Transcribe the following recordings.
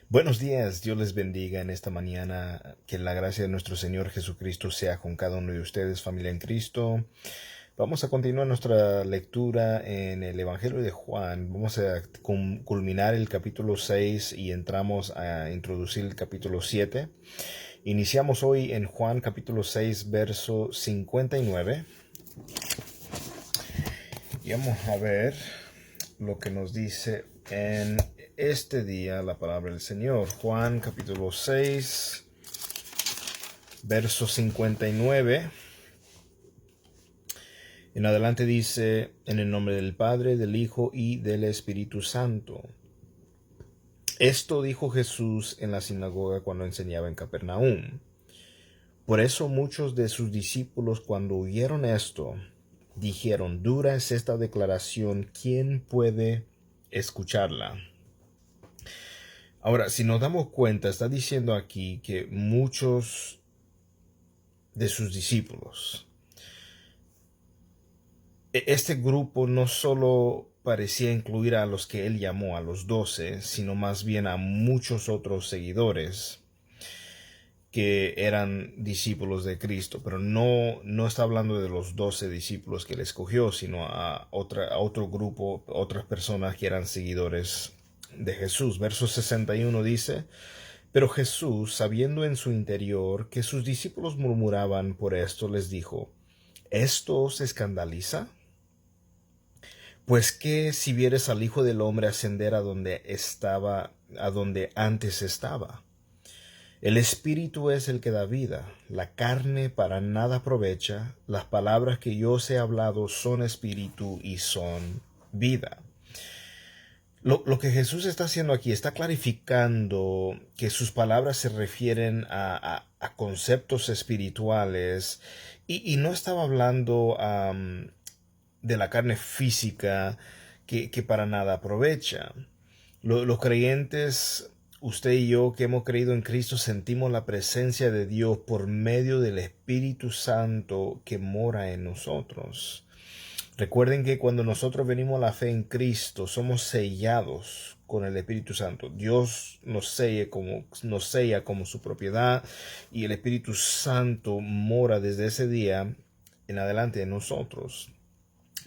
Buenos días, Dios les bendiga en esta mañana, que la gracia de nuestro Señor Jesucristo sea con cada uno de ustedes, familia en Cristo. Vamos a continuar nuestra lectura en el Evangelio de Juan. Vamos a culminar el capítulo 6 y entramos a introducir el capítulo 7. Iniciamos hoy en Juan capítulo 6, verso 59. Y vamos a ver lo que nos dice en este día la palabra del Señor. Juan capítulo 6, verso 59. En adelante dice: en el nombre del Padre, del Hijo y del Espíritu Santo. Esto dijo Jesús en la sinagoga cuando enseñaba en Capernaum. Por eso muchos de sus discípulos, cuando oyeron esto, dijeron: dura es esta declaración, ¿quién puede escucharla? Ahora, si nos damos cuenta, está diciendo aquí que muchos de sus discípulos, este grupo no solo parecía incluir a los que él llamó a los 12, sino más bien a muchos otros seguidores que eran discípulos de Cristo, pero no está hablando de los 12 discípulos que él escogió, sino a otro grupo, otras personas que eran seguidores de Jesús. Verso 61 dice: pero Jesús, sabiendo en su interior que sus discípulos murmuraban por esto, les dijo: ¿esto os escandaliza? Pues que si vieres al Hijo del Hombre ascender a donde antes estaba. El Espíritu es el que da vida, la carne para nada aprovecha, las palabras que yo os he hablado son espíritu y son vida. Lo que Jesús está haciendo aquí, está clarificando que sus palabras se refieren a conceptos espirituales y no estaba hablando de la carne física que para nada aprovecha. Los creyentes, usted y yo que hemos creído en Cristo, sentimos la presencia de Dios por medio del Espíritu Santo que mora en nosotros. Recuerden que cuando nosotros venimos a la fe en Cristo, somos sellados con el Espíritu Santo. Dios nos sella como su propiedad, y el Espíritu Santo mora desde ese día en adelante en nosotros.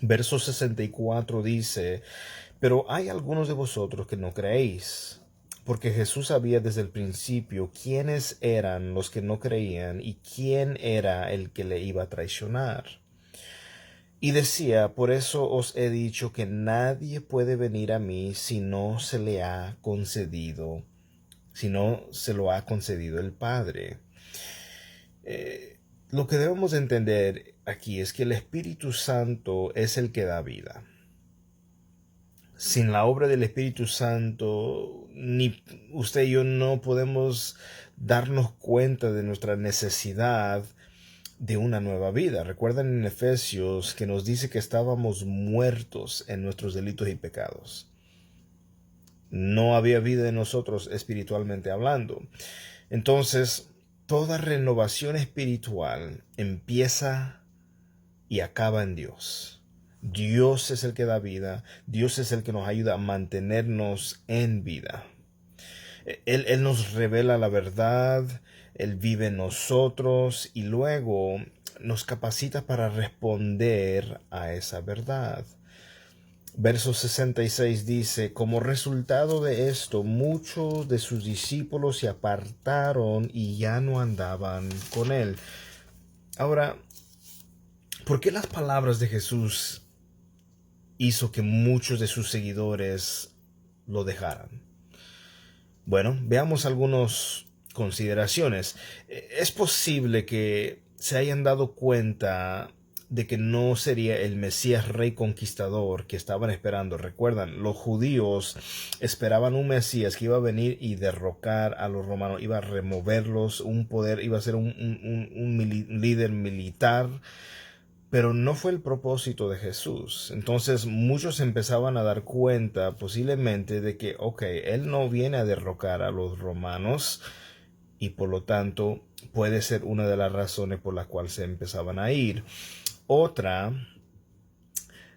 Verso 64 dice: pero hay algunos de vosotros que no creéis. Porque Jesús sabía desde el principio quiénes eran los que no creían y quién era el que le iba a traicionar. Y decía: por eso os he dicho que nadie puede venir a mí si no se le ha concedido, si no se lo ha concedido el Padre. Lo que debemos entender aquí es que el Espíritu Santo es el que da vida. Sin la obra del Espíritu Santo, ni usted y yo no podemos darnos cuenta de nuestra necesidad de una nueva vida. Recuerdan en Efesios que nos dice que estábamos muertos en nuestros delitos y pecados. No había vida en nosotros espiritualmente hablando. Entonces, toda renovación espiritual empieza y acaba en Dios. Dios es el que da vida. Dios es el que nos ayuda a mantenernos en vida. Él nos revela la verdad, Él vive en nosotros y luego nos capacita para responder a esa verdad. Verso 66 dice: como resultado de esto, muchos de sus discípulos se apartaron y ya no andaban con Él. Ahora, ¿por qué las palabras de Jesús hizo que muchos de sus seguidores lo dejaran? Bueno, veamos algunas consideraciones. Es posible que se hayan dado cuenta de que no sería el Mesías rey conquistador que estaban esperando. Recuerdan, los judíos esperaban un Mesías que iba a venir y derrocar a los romanos, iba a removerlos, un poder, iba a ser un líder militar. Pero no fue el propósito de Jesús. Entonces muchos empezaban a dar cuenta posiblemente de que, Él no viene a derrocar a los romanos, y por lo tanto puede ser una de las razones por las cuales se empezaban a ir. Otra,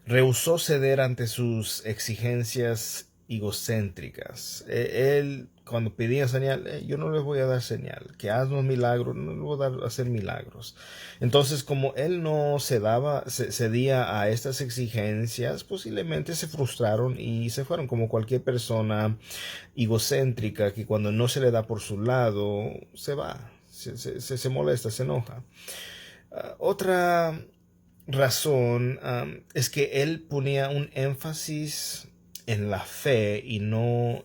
rehusó ceder ante sus exigencias egocéntricas. Él, cuando pedían señal, yo no les voy a dar señal, que haznos milagros, no les voy a dar a hacer milagros. Entonces, como él no cedía a estas exigencias, posiblemente se frustraron y se fueron, como cualquier persona egocéntrica que cuando no se le da por su lado, se va, se molesta, se enoja. Otra razón es que él ponía un énfasis en la fe y no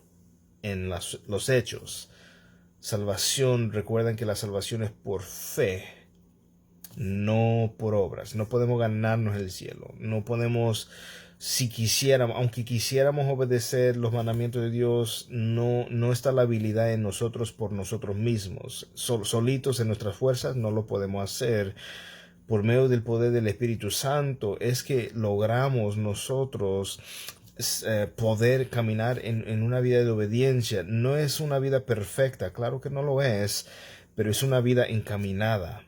en los hechos. Salvación, recuerden que la salvación es por fe, no por obras. No podemos ganarnos el cielo. No podemos, si quisiéramos, aunque quisiéramos obedecer los mandamientos de Dios, no está la habilidad en nosotros por nosotros mismos. Solitos en nuestras fuerzas no lo podemos hacer. Por medio del poder del Espíritu Santo es que logramos nosotros poder caminar en una vida de obediencia. No es una vida perfecta, claro que no lo es, pero es una vida encaminada,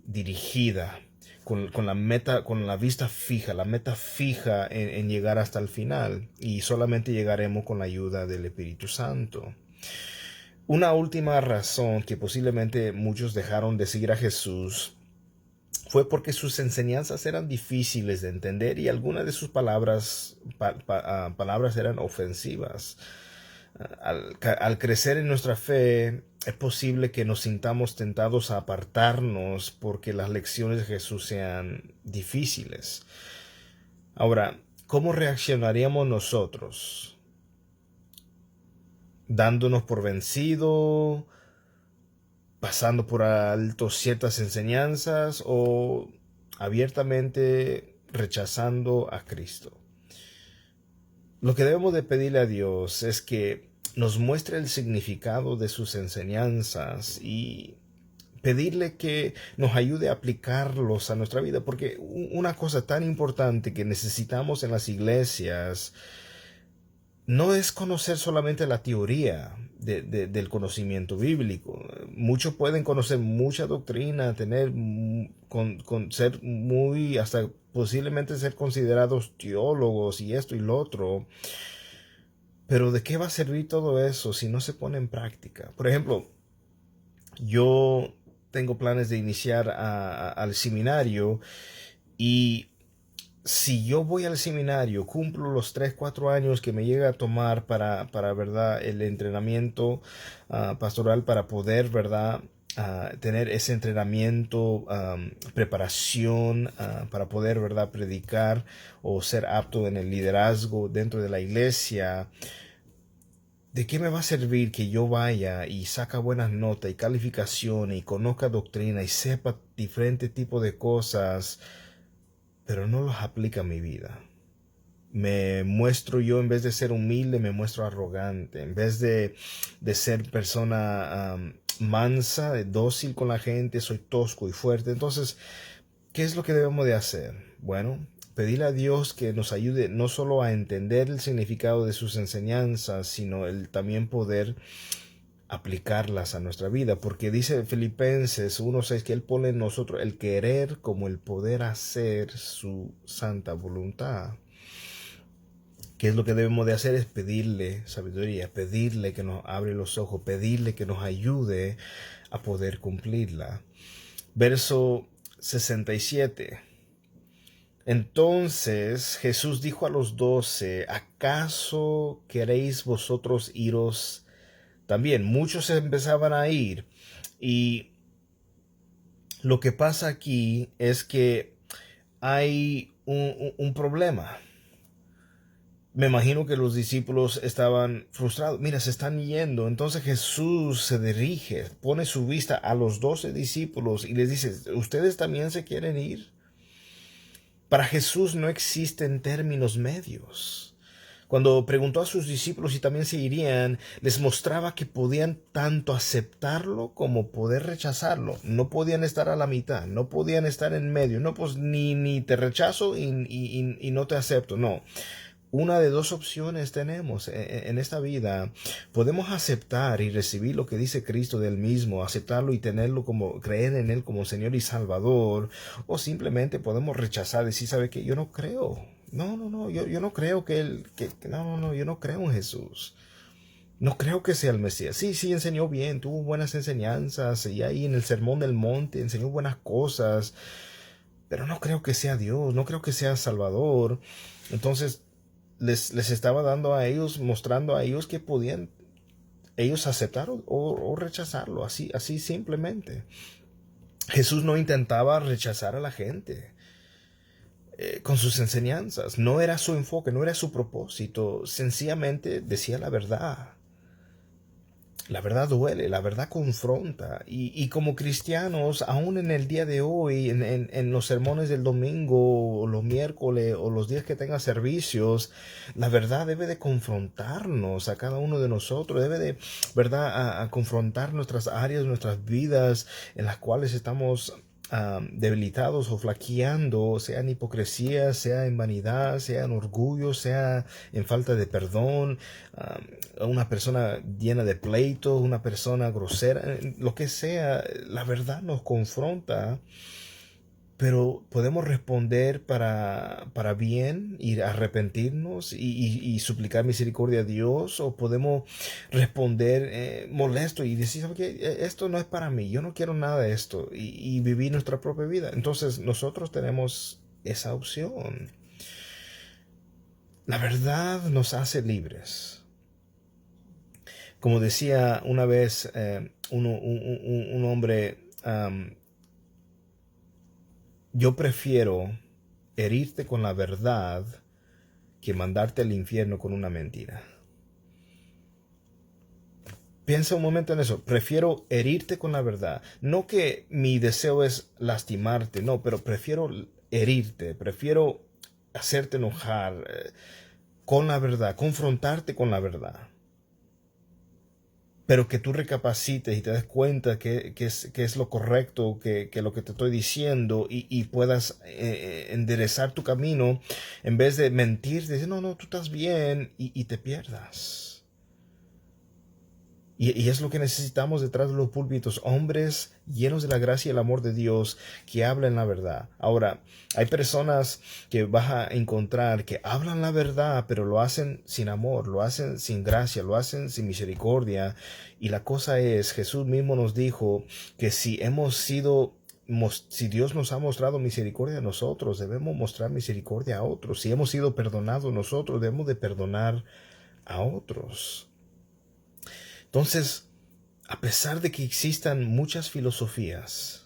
dirigida, con la meta, con la vista fija, la meta fija en llegar hasta el final, y solamente llegaremos con la ayuda del Espíritu Santo. Una última razón que posiblemente muchos dejaron de seguir a Jesús fue porque sus enseñanzas eran difíciles de entender y algunas de sus palabras eran ofensivas. Al crecer en nuestra fe, es posible que nos sintamos tentados a apartarnos porque las lecciones de Jesús sean difíciles. Ahora, ¿cómo reaccionaríamos nosotros? ¿Dándonos por vencido? ¿Pasando por alto ciertas enseñanzas? ¿O abiertamente rechazando a Cristo? Lo que debemos de pedirle a Dios es que nos muestre el significado de sus enseñanzas y pedirle que nos ayude a aplicarlos a nuestra vida, porque una cosa tan importante que necesitamos en las iglesias no es conocer solamente la teoría del conocimiento bíblico. Muchos pueden conocer mucha doctrina, tener ser muy, hasta posiblemente ser considerados teólogos y esto y lo otro. Pero ¿de qué va a servir todo eso si no se pone en práctica? Por ejemplo, yo tengo planes de iniciar al seminario, y si yo voy al seminario, cumplo los 3-4 años que me llega a tomar para verdad, el entrenamiento pastoral, para poder, verdad, tener ese entrenamiento, preparación para poder, verdad, predicar o ser apto en el liderazgo dentro de la iglesia. ¿De qué me va a servir que yo vaya y saca buenas notas y calificaciones y conozca doctrina y sepa diferentes tipos de cosas, pero no los aplica a mi vida? Me muestro yo, en vez de ser humilde, me muestro arrogante. En vez de ser persona mansa, dócil con la gente, soy tosco y fuerte. Entonces, ¿qué es lo que debemos de hacer? Bueno, pedirle a Dios que nos ayude no solo a entender el significado de sus enseñanzas, sino el también poder aplicarlas a nuestra vida, porque dice Filipenses 1:6 que Él pone en nosotros el querer como el poder hacer su santa voluntad. ¿Qué es lo que debemos de hacer? Es pedirle sabiduría, pedirle que nos abre los ojos, pedirle que nos ayude a poder cumplirla. Verso 67. Entonces Jesús dijo a los 12, ¿acaso queréis vosotros iros también? Muchos empezaban a ir, y lo que pasa aquí es que hay un problema. Me imagino que los discípulos estaban frustrados. Mira, se están yendo. Entonces Jesús se dirige, pone su vista a los 12 discípulos y les dice, ¿ustedes también se quieren ir? Para Jesús no existen términos medios. Cuando preguntó a sus discípulos si también se irían, les mostraba que podían tanto aceptarlo como poder rechazarlo. No podían estar a la mitad, no podían estar en medio. No, pues ni te rechazo y no te acepto. No. Una de dos opciones tenemos en esta vida. Podemos aceptar y recibir lo que dice Cristo del mismo, aceptarlo y tenerlo como, creer en Él como Señor y Salvador, o simplemente podemos rechazar, decir, ¿sabe qué? Yo no creo. No, yo no creo que Él, no, yo no creo en Jesús. No creo que sea el Mesías. Sí, sí, enseñó bien, tuvo buenas enseñanzas y ahí en el Sermón del Monte enseñó buenas cosas, pero no creo que sea Dios, no creo que sea Salvador. Entonces les estaba dando a ellos, mostrando a ellos que podían ellos aceptar o rechazarlo, así, así simplemente. Jesús no intentaba rechazar a la gente con sus enseñanzas, no era su enfoque, no era su propósito, sencillamente decía la verdad. La verdad duele, la verdad confronta. Y como cristianos, aún en el día de hoy, en los sermones del domingo, o los miércoles, o los días que tenga servicios, la verdad debe de confrontarnos a cada uno de nosotros, debe de, ¿verdad?, a confrontar nuestras áreas, nuestras vidas en las cuales estamos debilitados o flaqueando, sea en hipocresía, sea en vanidad, sea en orgullo, sea en falta de perdón, una persona llena de pleitos, una persona grosera, lo que sea. La verdad nos confronta, pero podemos responder para bien y arrepentirnos y suplicar misericordia a Dios, o podemos responder molesto y decir, ¿sabe qué? Esto no es para mí, yo no quiero nada de esto, y vivir nuestra propia vida. Entonces nosotros tenemos esa opción. La verdad nos hace libres. Como decía una vez un hombre, yo prefiero herirte con la verdad que mandarte al infierno con una mentira. Piensa un momento en eso. Prefiero herirte con la verdad. No que mi deseo es lastimarte, no, pero prefiero herirte, prefiero hacerte enojar con la verdad, confrontarte con la verdad. Pero que tú recapacites y te des cuenta que es lo correcto, que lo que te estoy diciendo, y puedas enderezar tu camino en vez de mentir, decir, no, no, tú estás bien, y te pierdas. Y es lo que necesitamos detrás de los púlpitos, hombres llenos de la gracia y el amor de Dios que hablan la verdad. Ahora, hay personas que vas a encontrar que hablan la verdad, pero lo hacen sin amor, lo hacen sin gracia, lo hacen sin misericordia. Y la cosa es, Jesús mismo nos dijo que si Dios nos ha mostrado misericordia a nosotros, debemos mostrar misericordia a otros. Si hemos sido perdonados nosotros, debemos de perdonar a otros. Entonces, a pesar de que existan muchas filosofías,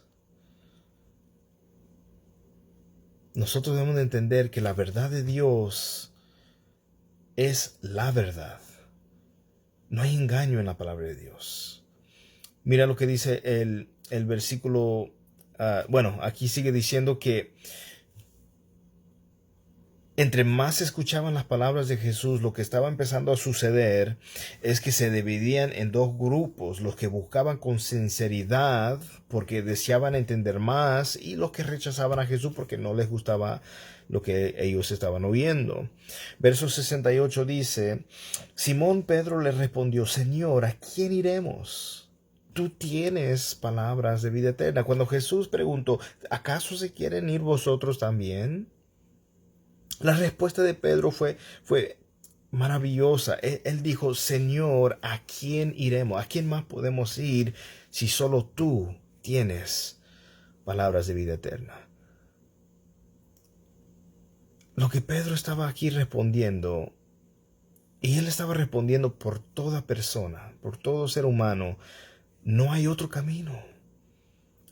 nosotros debemos de entender que la verdad de Dios es la verdad. No hay engaño en la palabra de Dios. Mira lo que dice el versículo. Bueno, aquí sigue diciendo que entre más escuchaban las palabras de Jesús, lo que estaba empezando a suceder es que se dividían en dos grupos: los que buscaban con sinceridad porque deseaban entender más, y los que rechazaban a Jesús porque no les gustaba lo que ellos estaban oyendo. Verso 68 dice: Simón Pedro le respondió, Señor, ¿a quién iremos? Tú tienes palabras de vida eterna. Cuando Jesús preguntó, ¿acaso se quieren ir vosotros también? La respuesta de Pedro fue maravillosa. Él dijo, Señor, ¿a quién iremos? ¿A quién más podemos ir si solo tú tienes palabras de vida eterna? Lo que Pedro estaba aquí respondiendo, y él estaba respondiendo por toda persona, por todo ser humano, no hay otro camino.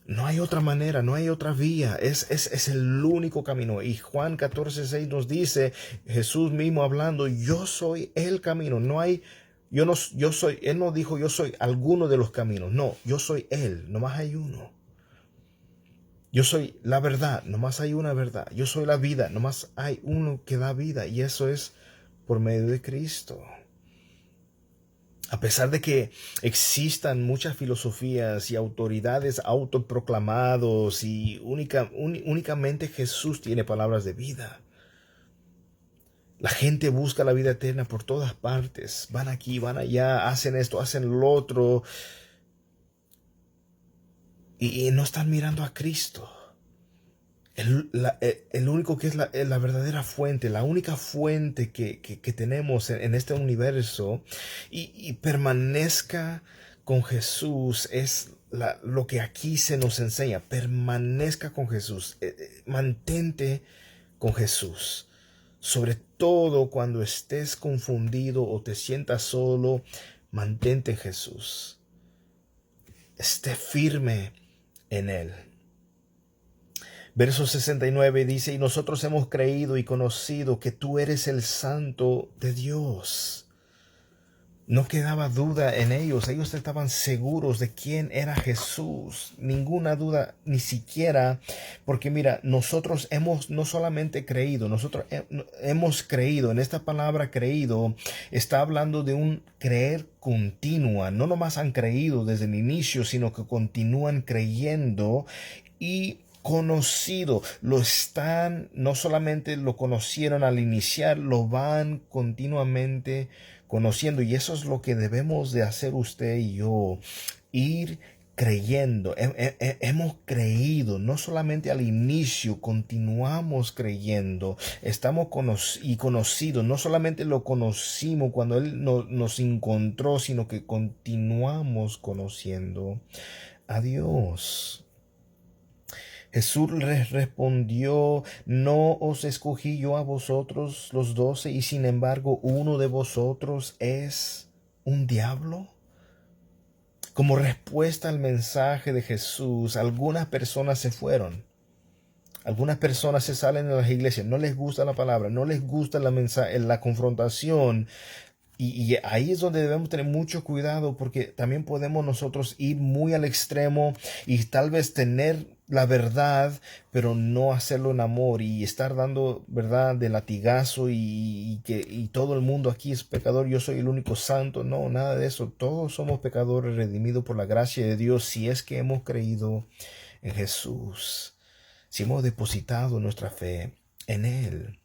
No hay otra manera, no hay otra vía, es el único camino. Y Juan 14:6 nos dice, Jesús mismo hablando, yo soy el camino. No hay, yo soy, él no dijo yo soy alguno de los caminos, no, yo soy él, nomás hay uno. Yo soy la verdad, nomás hay una verdad. Yo soy la vida, nomás hay uno que da vida, y eso es por medio de Cristo. A pesar de que existan muchas filosofías y autoridades autoproclamados, y únicamente Jesús tiene palabras de vida. La gente busca la vida eterna por todas partes. Van aquí, van allá, hacen esto, hacen lo otro. Y no están mirando a Cristo. el único que es la verdadera fuente, la única fuente que tenemos en este universo, y permanezca con Jesús, es lo que aquí se nos enseña. Permanezca con Jesús, mantente con Jesús. Sobre todo cuando estés confundido o te sientas solo, mantente en Jesús. Esté firme en Él. Verso 69 dice, y nosotros hemos creído y conocido que tú eres el Santo de Dios. No quedaba duda en ellos estaban seguros de quién era Jesús, ninguna duda, ni siquiera, porque mira, nosotros hemos no solamente creído, nosotros hemos creído, en esta palabra creído está hablando de un creer continua, no nomás han creído desde el inicio, sino que continúan creyendo y conocido, no solamente lo conocieron al iniciar, lo van continuamente conociendo, y eso es lo que debemos de hacer usted y yo, ir creyendo. Hemos creído, no solamente al inicio, continuamos creyendo, estamos conocidos, no solamente lo conocimos cuando Él nos encontró, sino que continuamos conociendo a Dios. Jesús les respondió, ¿no os escogí yo a vosotros los 12 y sin embargo uno de vosotros es un diablo? Como respuesta al mensaje de Jesús, algunas personas se fueron. Algunas personas se salen de las iglesias, no les gusta la palabra, no les gusta la confrontación. Y ahí es donde debemos tener mucho cuidado, porque también podemos nosotros ir muy al extremo y tal vez tener la verdad, pero no hacerlo en amor y estar dando verdad de latigazo y todo el mundo aquí es pecador, yo soy el único santo. No, nada de eso. Todos somos pecadores redimidos por la gracia de Dios si es que hemos creído en Jesús, si hemos depositado nuestra fe en Él.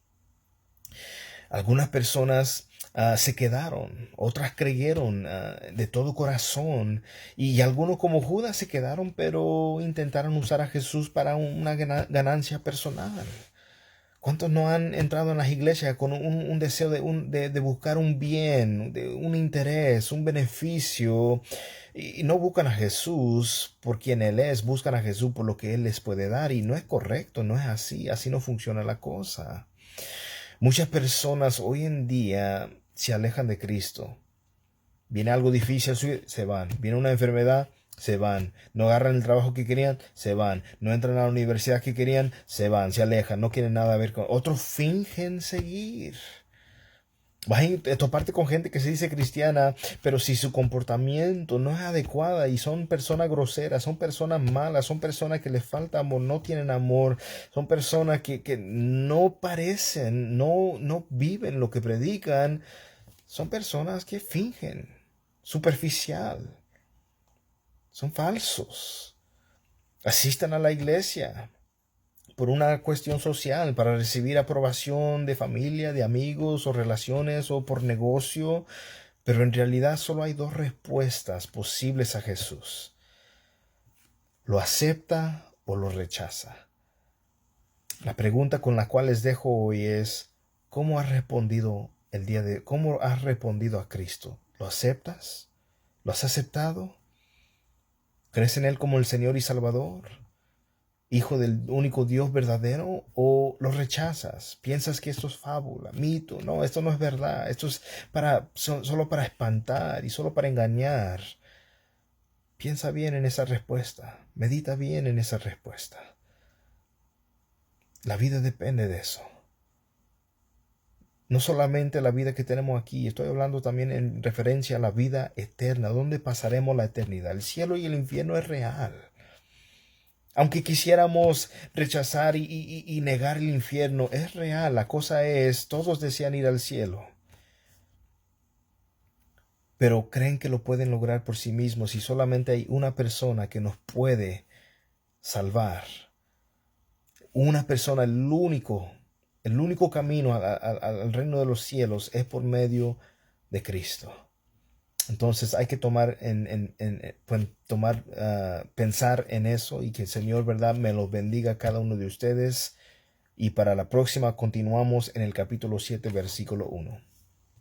Algunas personas se quedaron, otras creyeron de todo corazón, y algunos como Judas se quedaron, pero intentaron usar a Jesús para una ganancia personal. ¿Cuántos no han entrado en las iglesias con un deseo de buscar un bien, de un interés, un beneficio, y no buscan a Jesús por quien Él es, buscan a Jesús por lo que Él les puede dar? Y no es correcto, no es así, así no funciona la cosa. Muchas personas hoy en día se alejan de Cristo. Viene algo difícil, se van. Viene una enfermedad, se van. No agarran el trabajo que querían, se van. No entran a la universidad que querían, se van, se alejan. No quieren nada a ver con otros. Fingen seguir. Vas a toparte con gente que se dice cristiana, pero si su comportamiento no es adecuado y son personas groseras, son personas malas, son personas que les falta amor, no tienen amor, son personas que no parecen, no viven lo que predican, son personas que fingen, superficial, son falsos. Asistan a la iglesia por una cuestión social, para recibir aprobación de familia, de amigos o relaciones, o por negocio, pero en realidad solo hay dos respuestas posibles a Jesús: lo acepta o lo rechaza. La pregunta con la cual les dejo hoy es: ¿cómo has respondido cómo has respondido a Cristo? ¿Lo aceptas? ¿Lo has aceptado? ¿Crees en Él como el Señor y Salvador, Hijo del único Dios verdadero? ¿O lo rechazas? ¿Piensas que esto es fábula, mito? No, esto no es verdad. Esto es solo para espantar y solo para engañar. Piensa bien en esa respuesta. Medita bien en esa respuesta. La vida depende de eso. No solamente la vida que tenemos aquí, estoy hablando también en referencia a la vida eterna, donde pasaremos la eternidad. El cielo y el infierno es real. Aunque quisiéramos rechazar y negar el infierno, es real. La cosa es, todos desean ir al cielo, pero creen que lo pueden lograr por sí mismos, y solamente hay una persona que nos puede salvar. Una persona, el único camino al reino de los cielos es por medio de Cristo. Entonces hay que pensar en eso y que el Señor, ¿verdad?, me lo bendiga a cada uno de ustedes. Y para la próxima continuamos en el capítulo 7, versículo 1.